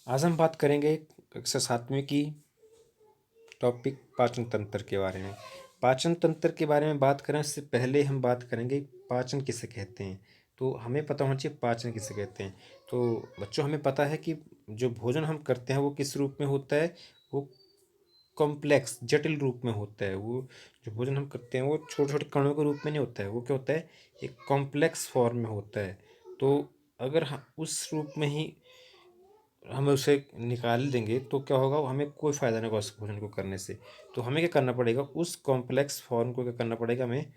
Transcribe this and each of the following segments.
आज हम बात करेंगे कक्षा 7वीं की टॉपिक पाचन तंत्र के बारे में। पाचन तंत्र के बारे में बात करें उससे पहले हम बात करेंगे पाचन किसे कहते हैं। तो हमें पता होना चाहिए पाचन किसे कहते हैं। तो बच्चों, हमें पता है कि जो भोजन हम करते हैं वो किस रूप में होता है। वो कॉम्प्लेक्स जटिल रूप में होता है। वो जो भोजन हम करते हैं वो छोटे छोटे कणों के रूप में नहीं होता है। वो क्या होता है, एक कॉम्प्लेक्स फॉर्म में होता है। तो अगर हम उस रूप में ही हम उसे निकाल देंगे तो क्या होगा, हमें कोई फ़ायदा नहीं होगा उस भोजन को करने से। तो हमें क्या करना पड़ेगा, उस कॉम्प्लेक्स फॉर्म को क्या करना पड़ेगा, हमें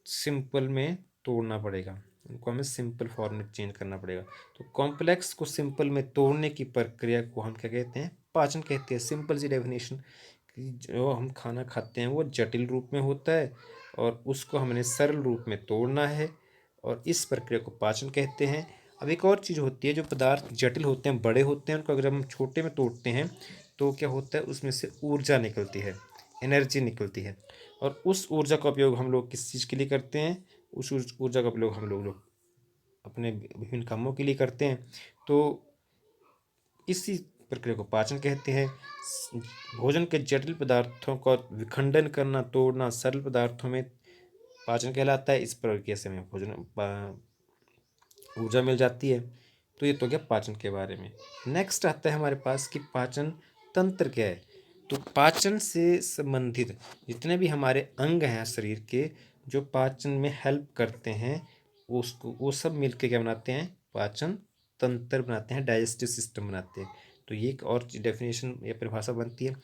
सिंपल में तोड़ना पड़ेगा। उनको हमें सिंपल फॉर्म में चेंज करना पड़ेगा। तो कॉम्प्लेक्स को सिंपल में तोड़ने की प्रक्रिया को हम क्या कहते हैं, पाचन कहते हैं। सिंपल सी डेफिनेशन कि जो हम खाना खाते हैं वो जटिल रूप में होता है और उसको हमने सरल रूप में तोड़ना है, और इस प्रक्रिया को पाचन कहते हैं। अब एक और चीज़ होती है, जो पदार्थ जटिल होते हैं, बड़े होते हैं, उनको अगर हम छोटे में तोड़ते हैं तो क्या होता है, उसमें से ऊर्जा निकलती है, एनर्जी निकलती है। और उस ऊर्जा का उपयोग हम लोग किस चीज़ के लिए करते हैं, उस ऊर्जा का उपयोग हम लोग अपने विभिन्न कामों के लिए करते हैं। तो इसी प्रक्रिया को पाचन कहते हैं। भोजन के जटिल पदार्थों का विखंडन करना, तोड़ना सरल पदार्थों में पाचन कहलाता है। इस प्रक्रिया से हमें ऊर्जा मिल जाती है। तो ये तो गया पाचन के बारे में। नेक्स्ट आता है हमारे पास कि पाचन तंत्र क्या है। तो पाचन से संबंधित जितने भी हमारे अंग हैं शरीर के, जो पाचन में हेल्प करते हैं, वो सब मिलके क्या बनाते हैं, पाचन तंत्र बनाते हैं, डाइजेस्टिव सिस्टम बनाते हैं। तो ये एक और डेफिनेशन या परिभाषा बनती है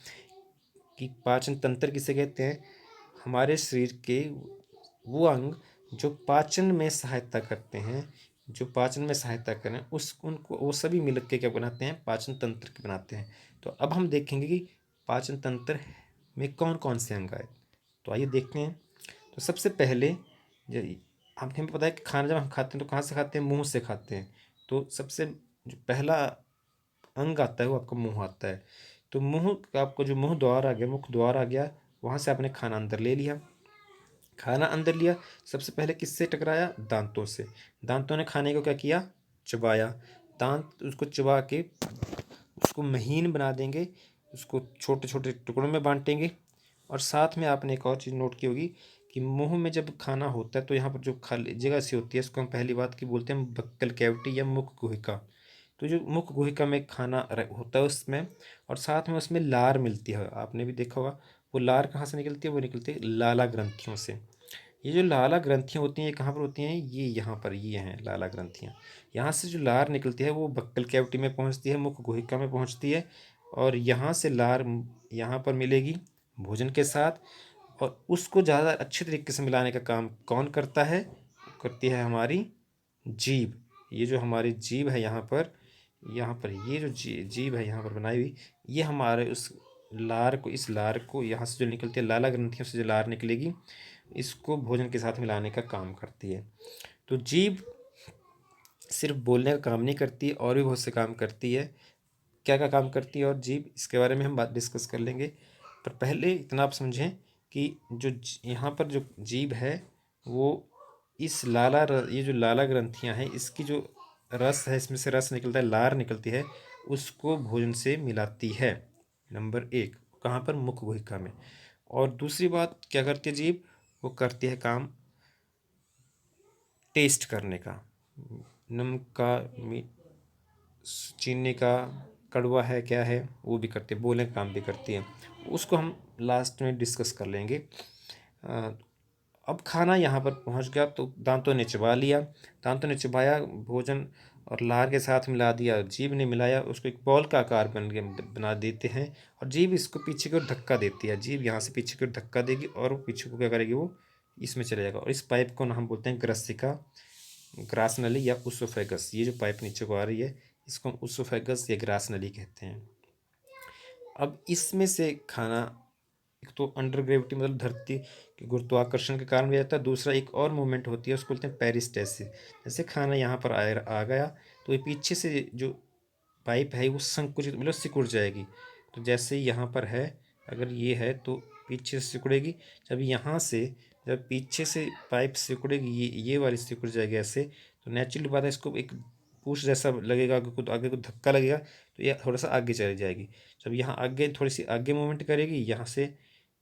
कि पाचन तंत्र किसे कहते हैं। हमारे शरीर के वो अंग जो पाचन में सहायता करते हैं, जो पाचन में सहायता करें, उस उनको वो सभी मिल के क्या बनाते हैं, पाचन तंत्र के बनाते हैं। तो अब हम देखेंगे कि पाचन तंत्र में कौन कौन से अंग आए। तो आइए देखते हैं। तो सबसे पहले हमें पता है कि खाना जब हम खाते हैं तो कहाँ से खाते हैं, मुंह से खाते हैं। तो सबसे जो पहला अंग आता है वो आपका मुंह आता है। तो मुंह का आपको जो मुंह द्वार आ गया, मुख द्वार आ गया, वहाँ से आपने खाना अंदर ले लिया। खाना अंदर लिया, सबसे पहले किससे टकराया, दांतों से। दांतों ने खाने को क्या किया, चबाया। दांत उसको चबा के उसको महीन बना देंगे, उसको छोटे छोटे टुकड़ों में बांटेंगे। और साथ में आपने एक और चीज़ नोट की होगी कि मुंह में जब खाना होता है तो यहाँ पर जो खाली जगह सी होती है, इसको हम पहली बात की बोलते हैं बक्कल कैविटी या मुख गुहिका। तो जो मुख गुहिका में खाना होता है उसमें, और साथ में उसमें लार मिलती है। आपने भी देखा होगा, वो लार कहाँ से निकलती है, वो निकलती है लाला ग्रंथियों से। ये जो लाला ग्रंथियाँ होती हैं ये कहाँ पर होती हैं, ये यहाँ पर, ये हैं लाला ग्रंथियाँ। यहाँ से जो लार निकलती है वो बक्कल कैविटी में पहुँचती है, मुख गुहिका में पहुँचती है, और यहाँ से लार यहाँ पर मिलेगी भोजन के साथ। और उसको ज़्यादा अच्छे तरीके से मिलाने का काम कौन करता है, करती है हमारी जीभ। ये जो हमारी जीभ है यहाँ पर ये जो जीभ है यहाँ पर बनाई हुई, ये हमारे उस लार को, इस लार को यहाँ से जो निकलती है लाला ग्रंथियों से जो लार निकलेगी, इसको भोजन के साथ मिलाने का काम करती है। तो जीभ सिर्फ बोलने का काम नहीं करती, और भी बहुत से काम करती है। क्या क्या काम करती है और जीभ, इसके बारे में हम बात डिस्कस कर लेंगे। पर पहले इतना आप समझें कि जो यहाँ पर जो जीभ है वो इस ये जो लाला ग्रंथियाँ हैं, इसकी जो रस है, इसमें से रस निकलता है, लार निकलती है, उसको भोजन से मिलाती है। नंबर एक, कहाँ पर, मुख गुहिका में। और दूसरी बात क्या करती है जीभ, वो करती है काम टेस्ट करने का, नमक का, चीनी का, कड़वा है क्या है, वो भी करती है, बोलने का काम भी करती है। उसको हम लास्ट में डिस्कस कर लेंगे। अ, अब खाना यहाँ पर पहुँच गया तो दांतों ने चबा लिया, दांतों ने चबाया भोजन और लार के साथ मिला दिया, जीभ ने मिलाया, उसको एक बॉल का आकार बना देते हैं। और जीभ इसको पीछे की ओर धक्का देती है, जीभ यहाँ से पीछे की ओर धक्का देगी और वो पीछे को क्या करेगी, वो इसमें चले जाएगा। और इस पाइप को ना हम बोलते हैं ग्रसिका, ग्रास नली या उसोफेगस। ये जो पाइप नीचे को आ रही है इसको हम उसोफेगस या ग्रास नली कहते हैं। अब इसमें से खाना, एक तो अंडर ग्रेविटी मतलब धरती के गुरुत्वाकर्षण के कारण भी जाता है, दूसरा एक और मूवमेंट होती है उसको बोलते हैं पेरिस्टेसिस। जैसे खाना यहाँ पर आ गया तो ये पीछे से जो पाइप है वो संकुचित मतलब सिकुड़ जाएगी। तो जैसे यहाँ पर है, अगर ये है तो पीछे से सिकुड़ेगी। जब यहाँ से, जब पीछे से पाइप सिकुड़ेगी, ये वाली सिकुड़ जाएगी ऐसे, तो नेचुरल बात है इसको एक पुश जैसा लगेगा, आगे को धक्का लगेगा तो ये थोड़ा सा आगे चली जाएगी। जब यहाँ आगे थोड़ी सी आगे मूवमेंट करेगी, यहाँ से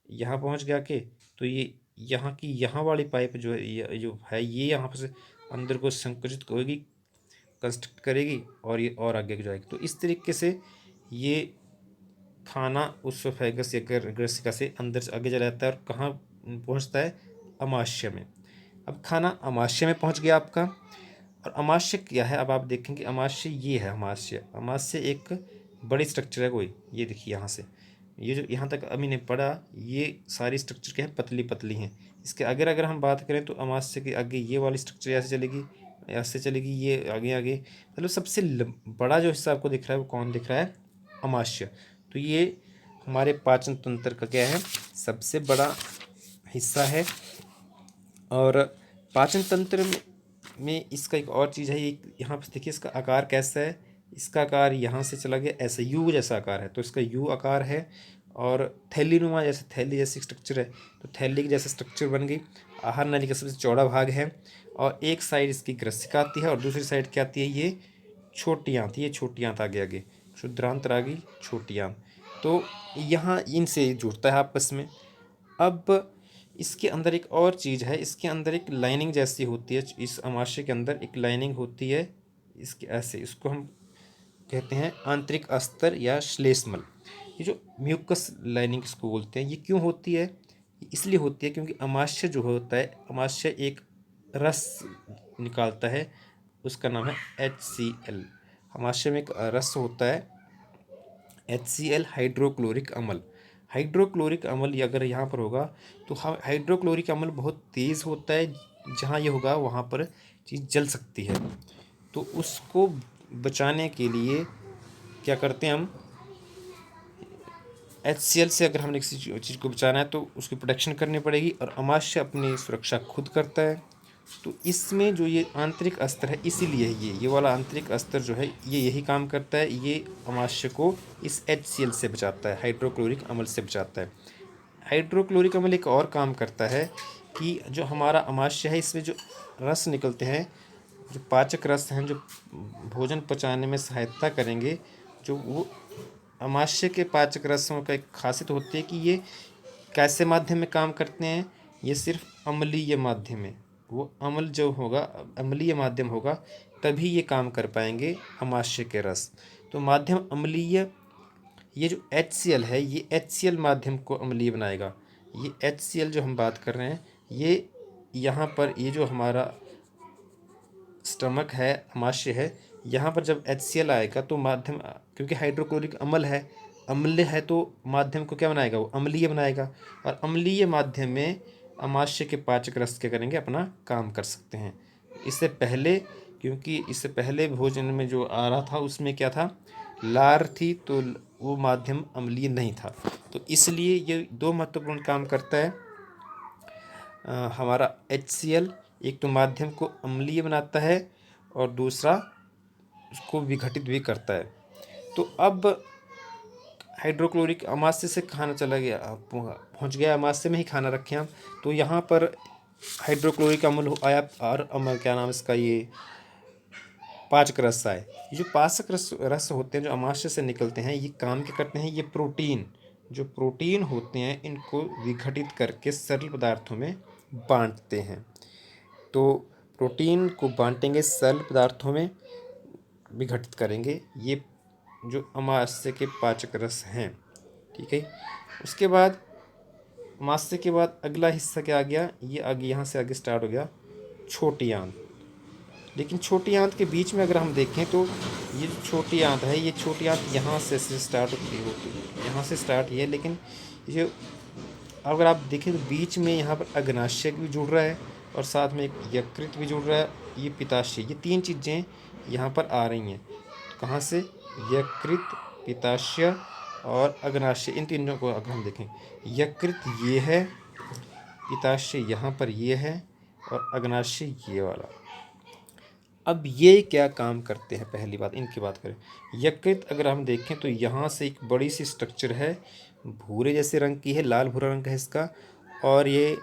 यहाँ पहुँच गया के, तो ये यहाँ की यहाँ वाली पाइप जो है, ये जो है ये यहाँ से अंदर को संकुचित होगी, कंस्ट्रक्ट करेगी और ये और आगे जाएगी। तो इस तरीके से ये खाना उसोफेगस या ग्रसिका से अंदर से आगे चला जाता है और कहाँ पहुँचता है, अमाशय में। अब खाना अमाशय में पहुँच गया आपका। और अमाशय क्या है, अब आप देखेंगे अमाशय ये है। अमाशय एक बड़ी स्ट्रक्चर है कोई, ये देखिए यहाँ से ये जो यहाँ तक अभी नहीं पड़ा, ये सारी स्ट्रक्चर क्या है, पतली पतली हैं। इसके अगर हम बात करें तो अमाशय के आगे ये वाली स्ट्रक्चर ऐसे चलेगी, ऐसे चलेगी, ये आगे आगे, मतलब सबसे बड़ा जो हिस्सा आपको दिख रहा है वो कौन दिख रहा है, अमाशय। तो ये हमारे पाचन तंत्र का क्या है, सबसे बड़ा हिस्सा है। और पाचन तंत्र में इसका एक और चीज़ है, ये यहाँ पर देखिए इसका आकार कैसा है, इसका आकार यहाँ से चला गया ऐसे यू जैसा आकार है, तो इसका यू आकार है। और थैलीनुमा जैसे थैली जैसी स्ट्रक्चर है, तो थैली की जैसे स्ट्रक्चर बन गई। आहार नाली का सबसे चौड़ा भाग है और एक साइड इसकी ग्रसिका आती है और दूसरी साइड क्या आती है, ये छोटी आंत, ये छोटी आंत आगे आगे क्षुद्रांत आ गई, छोटी आंत। तो यहाँ इनसे जुड़ता है आपस में। अब इसके अंदर एक और चीज़ है, इसके अंदर एक लाइनिंग जैसी होती है, इस अमाशय के अंदर एक लाइनिंग होती है इसके ऐसे, इसको हम कहते हैं आंतरिक अस्तर या श्लेष्मल। ये जो म्यूकस लाइनिंग इसको बोलते हैं, ये क्यों होती है, इसलिए होती है क्योंकि अमाशय जो होता है, अमाशय एक रस निकालता है, उसका नाम है HCl। अमाशय में एक रस होता है HCl, हाइड्रोक्लोरिक अम्ल। हाइड्रोक्लोरिक अम्ल अगर यहाँ पर होगा तो हाइड्रोक्लोरिक अम्ल बहुत तेज़ होता है, जहाँ ये होगा वहाँ पर चीज़ जल सकती है। तो उसको बचाने के लिए क्या करते हैं हम, HCl से अगर हमने किसी चीज़ को बचाना है तो उसकी प्रोटेक्शन करनी पड़ेगी, और अमाशय अपनी सुरक्षा खुद करता है। तो इसमें जो ये आंतरिक अस्तर है, इसीलिए ये वाला आंतरिक अस्तर जो है ये यही काम करता है, ये अमाशय को इस HCl से बचाता है, हाइड्रोक्लोरिक अम्ल से बचाता है। हाइड्रोक्लोरिक अम्ल एक और काम करता है कि जो हमारा अमाशय है इसमें जो रस निकलते हैं, जो पाचक रस हैं, जो भोजन पचाने में सहायता करेंगे, जो वो अमाशय के पाचक रसों का एक खासियत होती है कि ये कैसे माध्यम में काम करते हैं, ये सिर्फ अम्लीय माध्यम में, वो अम्ल जो होगा, अम्लीय माध्यम होगा तभी ये काम कर पाएंगे अमाशय के रस। तो माध्यम अम्लीय, ये जो HCl है ये HCl माध्यम को अम्लीय बनाएगा। ये HCl जो हम बात कर रहे हैं, ये यहाँ पर ये जो हमारा स्टमक है, अमाशय है, यहाँ पर जब HCl आएगा तो माध्यम, क्योंकि हाइड्रोक्लोरिक अम्ल है, अम्ल है तो माध्यम को क्या बनाएगा, वो अम्लीय बनाएगा। और अम्लीय माध्यम में अमाशय के पाचक रस क्या करेंगे, अपना काम कर सकते हैं। इससे पहले, क्योंकि इससे पहले भोजन में जो आ रहा था उसमें क्या था, लार थी, तो वो माध्यम अम्लीय नहीं था। तो इसलिए ये दो महत्वपूर्ण काम करता है हमारा HCl। एक तो माध्यम को अम्लीय बनाता है और दूसरा उसको विघटित भी करता है। तो अब हाइड्रोक्लोरिक अमाशय से खाना चला गया, पहुंच गया, अमाशय में ही खाना रखें हम, तो यहाँ पर हाइड्रोक्लोरिक अम्ल आया और अम्ल क्या नाम इसका, ये पाचक रस आए। ये जो पाचक रस होते हैं जो अमाशय से निकलते हैं, ये काम क्या करते हैं, ये प्रोटीन, जो प्रोटीन होते हैं इनको विघटित करके सरल पदार्थों में बांटते हैं। तो प्रोटीन को बांटेंगे, सरल पदार्थों में विघटित करेंगे, ये जो अमाशय के पाचक रस हैं, ठीक है। उसके बाद अमाशय के बाद अगला हिस्सा क्या आ गया, ये आगे यहाँ से आगे स्टार्ट हो गया छोटी आंत। लेकिन छोटी आंत के बीच में अगर हम देखें तो ये जो छोटी आंत है, ये छोटी आंत यहाँ से स्टार्ट होती है, यहाँ से स्टार्ट ही है। लेकिन ये अगर आप देखें तो बीच में यहाँ पर अग्नाशय भी जुड़ रहा है और साथ में एक यकृत भी जुड़ रहा है, ये पित्ताशय, ये तीन चीज़ें यहाँ पर आ रही हैं। कहाँ से, यकृत, पित्ताशय और अग्नाशय, इन तीनों को अगर हम देखें, यकृत ये है, पित्ताशय यहाँ पर ये है और अग्नाशय ये वाला। अब ये क्या काम करते हैं, पहली बात इनकी बात करें। यकृत अगर हम देखें तो यहाँ से एक बड़ी सी स्ट्रक्चर है, भूरे जैसे रंग की है, लाल भूरा रंग है इसका, और ये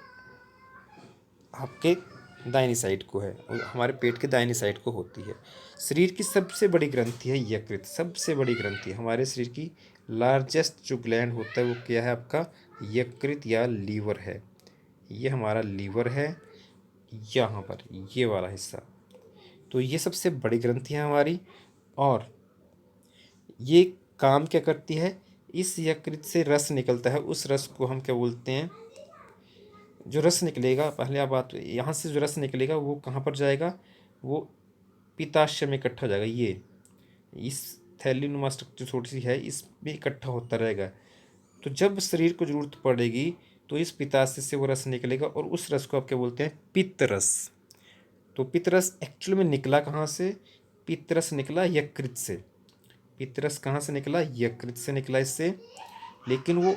आपके दाहिनी साइड को है, और हमारे पेट के दाहिनी साइड को होती है। शरीर की सबसे बड़ी ग्रंथि है यकृत, सबसे बड़ी ग्रंथि हमारे शरीर की लार्जेस्ट जो ग्लैंड होता है वो क्या है आपका, यकृत या लीवर है। ये हमारा लीवर है यहाँ पर, ये वाला हिस्सा। तो ये सबसे बड़ी ग्रंथि है हमारी। और ये काम क्या करती है, इस यकृत से रस निकलता है, उस रस को हम क्या बोलते हैं, जो रस निकलेगा, पहले आप बात, यहाँ से जो रस निकलेगा वो कहाँ पर जाएगा, वो पित्ताशय में इकट्ठा हो जाएगा। ये इस थैली नुमा स्ट्रक्चर छोटी सी है, इसमें इकट्ठा होता रहेगा। तो जब शरीर को जरूरत पड़ेगी तो इस पित्ताशय से वो रस निकलेगा, और उस रस को आप क्या बोलते हैं, पित्त रस। तो पित्त रस एक्चुअल में निकला कहाँ से, पित्त रस निकला यकृत से। पित्त रस कहाँ से निकला, यकृत से निकला इससे। लेकिन वो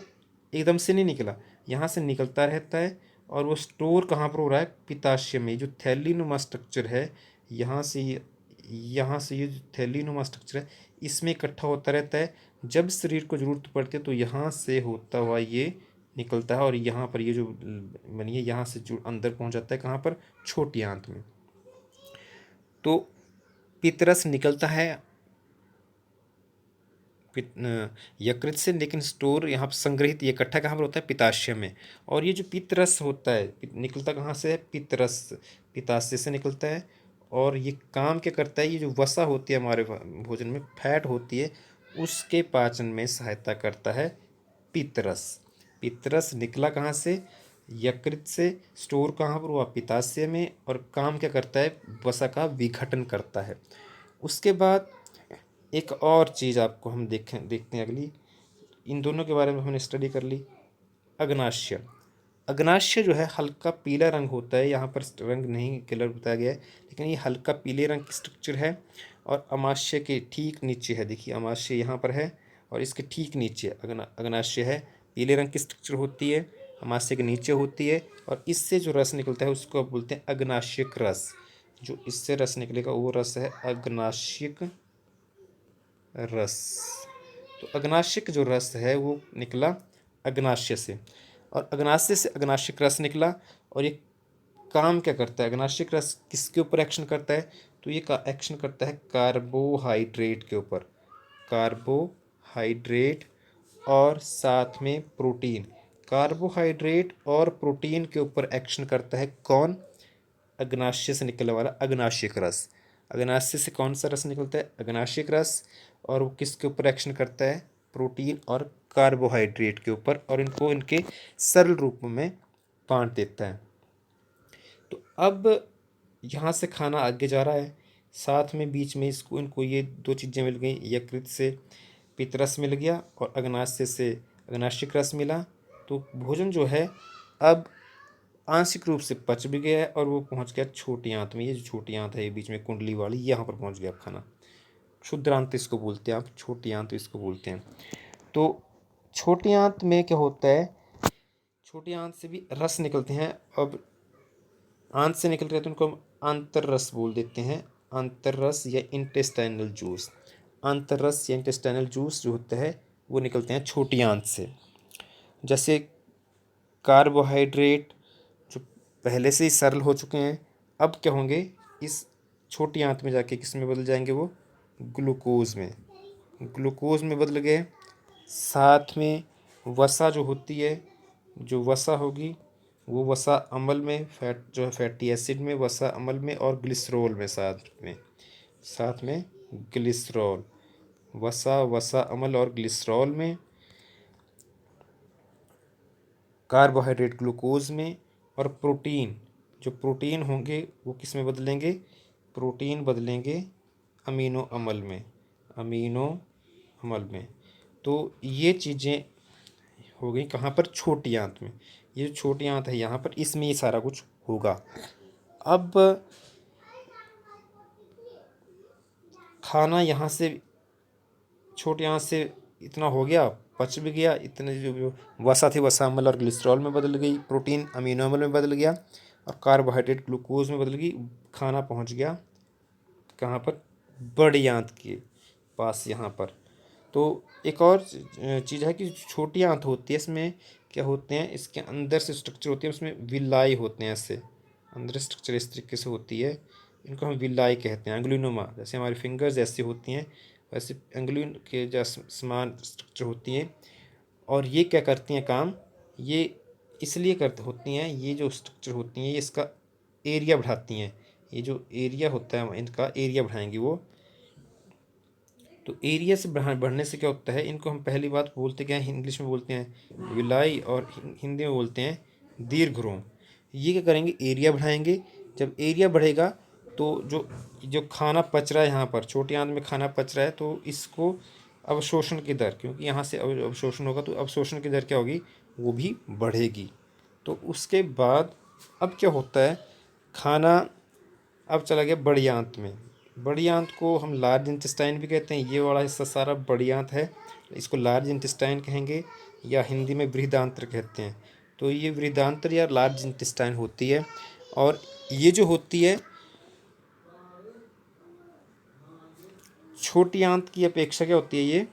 एकदम से नहीं निकला, यहाँ से निकलता रहता है, और वो स्टोर कहाँ पर हो रहा है, पित्ताशय में। जो थैलीनुमा स्ट्रक्चर है, यहाँ से ये जो थैलीनुमा स्ट्रक्चर है, इसमें इकट्ठा होता रहता है। जब शरीर को जरूरत पड़ती है तो यहाँ से होता हुआ ये निकलता है, और यहाँ पर ये जो बनी है, यहाँ से जो अंदर पहुँच जाता है कहाँ पर, छोटी आंत में। तो पित्तरस निकलता है यकृत से, लेकिन स्टोर यहाँ पर संग्रहित, ये इकट्ठा कहाँ पर होता है, पित्ताशय में। और ये जो पित्तरस होता है, निकलता कहाँ से है, पित्तरस, पित्ताशय से निकलता है। और ये काम क्या करता है, ये जो वसा होती है हमारे भोजन में, फैट होती है, उसके पाचन में सहायता करता है पित्तरस। पित्तरस निकला कहाँ से, यकृत से, स्टोर कहाँ पर हुआ, पित्ताशय में, और काम क्या करता है, वसा का विघटन करता है। उसके बाद एक और चीज़ आपको हम देखते हैं अगली, इन दोनों के बारे में हमने स्टडी कर ली। अग्नाशय, अग्नाशय जो है हल्का पीला रंग होता है, यहाँ पर रंग नहीं कलर बताया गया है, लेकिन ये हल्का पीले रंग की स्ट्रक्चर है। और अमाशय के ठीक नीचे है, देखिए अमाशय यहाँ पर है, और इसके ठीक नीचे अग्नाशय है, पीले रंग की स्ट्रक्चर होती है, अमाशय के नीचे होती है। और इससे जो रस निकलता है उसको आप बोलते हैं अग्नाशयिक रस। जो इससे रस निकलेगा वो रस है अग्नाशयिक रस। तो अग्नाशयिक जो रस है वो निकला अग्नाशय से, और अग्नाशय से अग्नाशयिक रस निकला। और ये काम क्या करता है, अग्नाशयिक रस किसके ऊपर एक्शन करता है, तो ये का एक्शन करता है कार्बोहाइड्रेट के ऊपर, कार्बोहाइड्रेट और साथ में प्रोटीन। कार्बोहाइड्रेट और प्रोटीन के ऊपर एक्शन करता है कौन, अग्नाशय से निकलने वाला अग्नाशयिक रस। अग्नाशय से कौन सा रस निकलता है, अग्नाशयिक रस। और वो किसके ऊपर एक्शन करता है, प्रोटीन और कार्बोहाइड्रेट के ऊपर, और इनको इनके सरल रूप में बांट देता है। तो अब यहाँ से खाना आगे जा रहा है, साथ में बीच में इसको इनको ये दो चीज़ें मिल गई, यकृत से पित्तरस मिल गया और अग्नाशय से अग्नाशयिक रस मिला। तो भोजन जो है अब आंशिक रूप से पच भी गया है, और वो पहुंच गया छोटी आंत में। ये जो छोटी आंत है, ये बीच में कुंडली वाली, यहाँ पर पहुंच गया खाना। क्षुद्र आंत इसको बोलते हैं आप, छोटी आंत इसको बोलते हैं। तो छोटी आंत में क्या होता है, छोटी आंत से भी रस निकलते हैं। अब आंत से निकल रहे तो उनको हम आंतर रस बोल देते हैं, आंतर रस या इंटेस्टाइनल जूस। आंतर रस या इंटेस्टाइनल जूस जो होता है वो निकलते हैं छोटी आंत से। जैसे कार्बोहाइड्रेट जो पहले से ही सरल हो चुके हैं, अब क्या होंगे, इस छोटी आंत में जाके किस में बदल जाएंगे, वो ग्लूकोज में, ग्लूकोज में बदल गए। साथ में वसा जो होती है, जो वसा होगी वो वसा अम्ल में, फैट जो है फैटी एसिड में, वसा अम्ल में, और ग्लिसरॉल में, साथ में ग्लिसरॉल, वसा अम्ल और ग्लिसरॉल में, कार्बोहाइड्रेट ग्लूकोज में, और प्रोटीन, जो प्रोटीन होंगे वो किस में बदलेंगे, प्रोटीन बदलेंगे अमीनो अम्ल में, अमीनो अम्ल में। तो ये चीज़ें हो गई कहाँ पर, छोटी आंत में। ये जो छोटी आंत है यहाँ पर, इसमें ये सारा कुछ होगा। अब खाना यहाँ से छोटी आंत से इतना हो गया, पच भी गया, इतने जो वसा थी वसा अम्ल और ग्लिसरॉल में बदल गई, प्रोटीन अमीनो अम्ल में बदल गया, और कार्बोहाइड्रेट ग्लूकोज में बदल गई। खाना पहुँच गया कहाँ पर, बड़ी आंत के पास यहाँ पर। तो एक और चीज़ है कि छोटी आंत होती है, इसमें क्या होते हैं, इसके अंदर से स्ट्रक्चर होती है, उसमें विलाई होते हैं, ऐसे अंदर स्ट्रक्चर इस तरीके से होती है, इनको हम विलाई कहते हैं। अंगुलीनुमा, जैसे हमारी फिंगर्स जैसी होती हैं वैसे अंगुली के जैसे समान स्ट्रक्चर होती हैं। और ये क्या करती हैं काम, ये इसलिए करते होती हैं, ये जो स्ट्रक्चर होती हैं ये इसका एरिया बढ़ाती हैं। ये जो एरिया होता है इनका एरिया बढ़ाएंगी वो। तो एरिया से बढ़ने से क्या होता है, इनको हम पहली बात बोलते क्या है, इंग्लिश में बोलते हैं विलाई और हिंदी में बोलते हैं दीर्घ्रोम। ये क्या करेंगे, एरिया बढ़ाएंगे। जब एरिया बढ़ेगा तो जो जो खाना पच रहा है यहाँ पर छोटी आंत में खाना पच रहा है, तो इसको अवशोषण की दर, क्योंकि यहाँ से अवशोषण होगा तो अवशोषण की दर क्या होगी, वो भी बढ़ेगी। तो उसके बाद अब क्या होता है, खाना अब चला गया बड़ी आंत में। बड़ी आंत को हम लार्ज इंटेस्टाइन भी कहते हैं, ये वाला हिस्सा सारा बड़ी आंत है, इसको लार्ज इंटेस्टाइन कहेंगे या हिंदी में बृहदांत्र कहते हैं। तो ये बृहदांत्र या लार्ज इंटेस्टाइन होती है। और ये जो होती है छोटी आंत की अपेक्षा क्या होती है, ये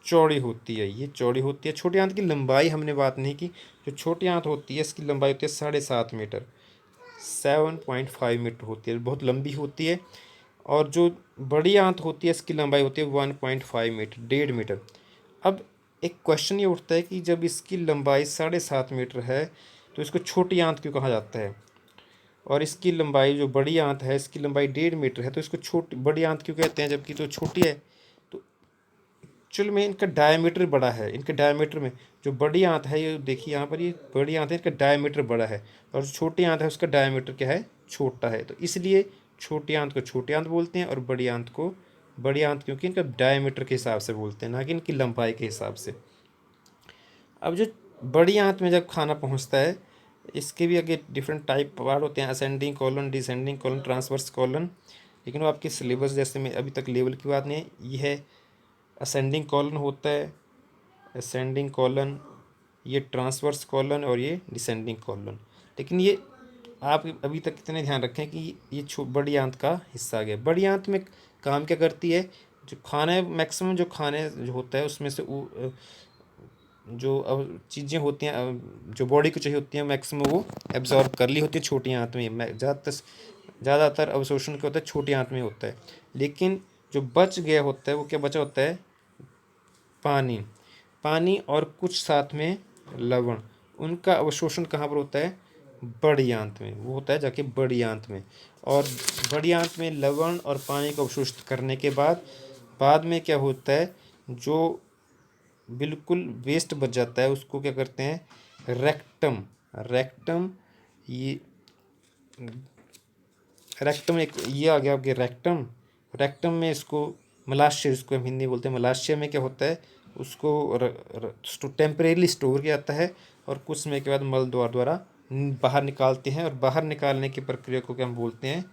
चौड़ी होती है। ये चौड़ी होती है। छोटी आंत की लंबाई हमने बात नहीं की। जो छोटी आंत होती है इसकी लंबाई होती है 7.5 मीटर, 7.5 मीटर होती है, बहुत लंबी होती है। और जो बड़ी आंत होती है इसकी लंबाई होती है 1.5 मीटर, 1.5 मीटर। अब एक क्वेश्चन ये उठता है कि जब इसकी लंबाई 7.5 मीटर है तो इसको छोटी आंत क्यों कहा जाता है, और इसकी लंबाई जो बड़ी आंत है इसकी लंबाई 1.5 मीटर है तो इसको छोटी बड़ी आंत क्यों कहते हैं जबकि तो छोटी है। तो एक्चुअल में इनका डायमीटर बड़ा है। इनके डायमीटर में जो बड़ी आंत है, ये देखिए यहाँ पर, ये बड़ी आंत है इनका डायमीटर बड़ा है, और जो छोटी आंत है उसका डायमीटर क्या है, छोटा है। तो इसलिए छोटी आंत को छोटी आंत बोलते हैं और बड़ी आंत को बड़ी आंत, क्योंकि इनका डायमीटर के हिसाब से बोलते हैं, ना कि इनकी लंबाई के हिसाब से। अब जो बड़ी आंत में जब खाना पहुंचता है, इसके भी आगे डिफरेंट टाइप पार्ट होते हैं, ascending colon, descending colon, transverse colon. लेकिन वो आपके सिलेबस जैसे में अभी तक लेवल की बात नहीं है। ये है असेंडिंग कॉलन होता है, असेंडिंग कॉलन, ये ट्रांसवर्स कॉलन और ये डिसेंडिंग कॉलन। लेकिन ये आप अभी तक इतने ध्यान रखें कि ये बड़ी आंत का हिस्सा आ गया। बड़ी आंत में काम क्या करती है, जो खाने मैक्सिमम जो खाने जो होता है उसमें से जो अब चीज़ें होती हैं जो बॉडी को चाहिए होती हैं मैक्सिमम वो एब्जॉर्ब कर ली होती है छोटी आंत में। ज़्यादातर अवशोषण क्या होता है, छोटी आंत में होता है। लेकिन जो बच गया होता है वो क्या बचा होता है, पानी। पानी और कुछ साथ में लवण, उनका अवशोषण कहाँ पर होता है, बड़ी आंत में। वो होता है जाके बड़ी आंत में। और बड़ी आंत में लवण और पानी को अवशोषित करने के बाद में क्या होता है, जो बिल्कुल वेस्ट बच जाता है उसको क्या करते हैं, रेक्टम। रेक्टम ये रेक्टम एक ये आ गया आपके रेक्टम। रेक्टम में इसको मलाशय, इसको हम हिंदी बोलते हैं मलाशय में क्या होता है, उसको टेम्परेरी स्टोर किया जाता है और कुछ समय के बाद मल द्वारा बाहर निकालते हैं। और बाहर निकालने की प्रक्रिया को क्या हम बोलते हैं,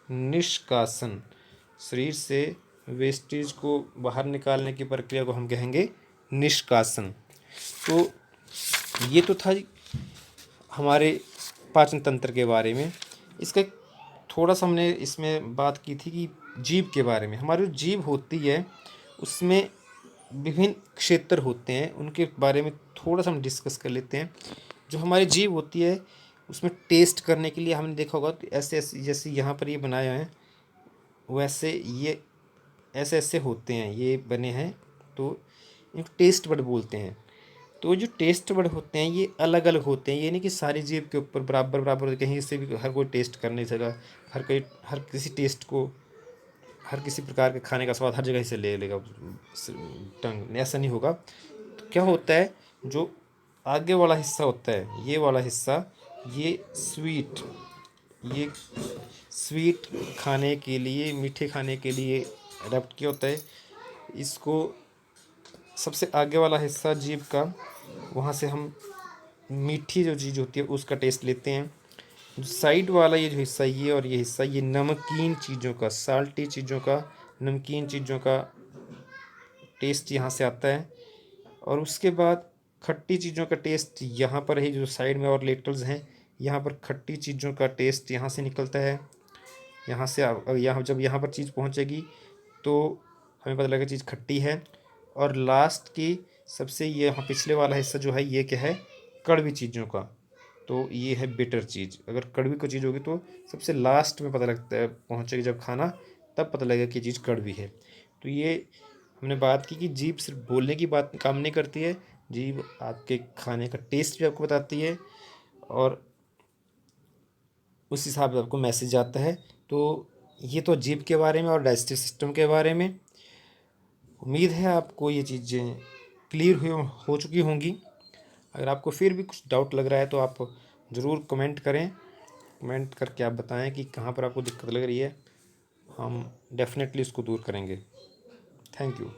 निष्कासन। शरीर से वेस्टेज को बाहर निकालने की प्रक्रिया को हम कहेंगे निष्कासन। तो ये तो था हमारे पाचन तंत्र के बारे में। इसका थोड़ा सा हमने इसमें बात की थी कि जीभ के बारे में। हमारी जो जीभ होती है उसमें विभिन्न क्षेत्र होते हैं, उनके बारे में थोड़ा सा हम डिस्कस कर लेते हैं। जो हमारी जीभ होती है उसमें टेस्ट करने के लिए हमने देखा होगा तो ऐसे ऐसे जैसे यहाँ पर ये बनाए हैं वैसे ये ऐसे ऐसे होते हैं, ये बने हैं। तो इनको टेस्ट बड बोलते हैं। तो जो टेस्ट बड होते हैं ये अलग अलग होते हैं। ये नहीं कि सारी जीभ के ऊपर बराबर बराबर, कहीं से भी हर कोई टेस्ट कर नहीं सका, हर किसी टेस्ट को, हर किसी प्रकार के खाने का स्वाद हर जगह से ले लेगा टंग, ऐसा नहीं होगा। तो क्या होता है, जो आगे वाला हिस्सा होता है ये वाला हिस्सा, ये ये स्वीट खाने के लिए, मीठे खाने के लिए अडेप्ट किया होता है। इसको सबसे आगे वाला हिस्सा जीभ का, वहाँ से हम मीठी जो चीज़ होती है उसका टेस्ट लेते हैं। जो साइड वाला ये जो हिस्सा, ये और ये हिस्सा, ये नमकीन चीज़ों का, साल्टी चीज़ों का, नमकीन चीज़ों का टेस्ट यहाँ से आता है। और उसके बाद खट्टी चीज़ों का टेस्ट यहाँ पर है, जो साइड में और लेटर्स हैं यहाँ पर खट्टी चीज़ों का टेस्ट यहाँ से निकलता है। यहाँ से यहाँ जब यहाँ पर चीज़ पहुँचेगी तो हमें पता लगेगा चीज़ खट्टी है। और लास्ट की सबसे ये यहाँ पिछले वाला हिस्सा जो है ये क्या है, कड़वी चीज़ों का। तो ये है बिटर चीज़। अगर कड़वी कोई चीज़ होगी तो सबसे लास्ट में पता लगता है, पहुँचेगी जब खाना, तब पता लगेगा कि चीज़ कड़वी है। तो ये हमने बात की कि जीभ सिर्फ बोलने की बात काम नहीं करती है, जीभ आपके खाने का टेस्ट भी आपको बताती है और उस हिसाब से आपको मैसेज आता है। तो ये तो जीभ के बारे में और डाइजेस्टिव सिस्टम के बारे में। उम्मीद है आपको ये चीज़ें क्लियर हुई हो चुकी होंगी। अगर आपको फिर भी कुछ डाउट लग रहा है तो आप ज़रूर कमेंट करें। कमेंट करके आप बताएं कि कहाँ पर आपको दिक्कत लग रही है, हम डेफिनेटली उसको दूर करेंगे। Thank you.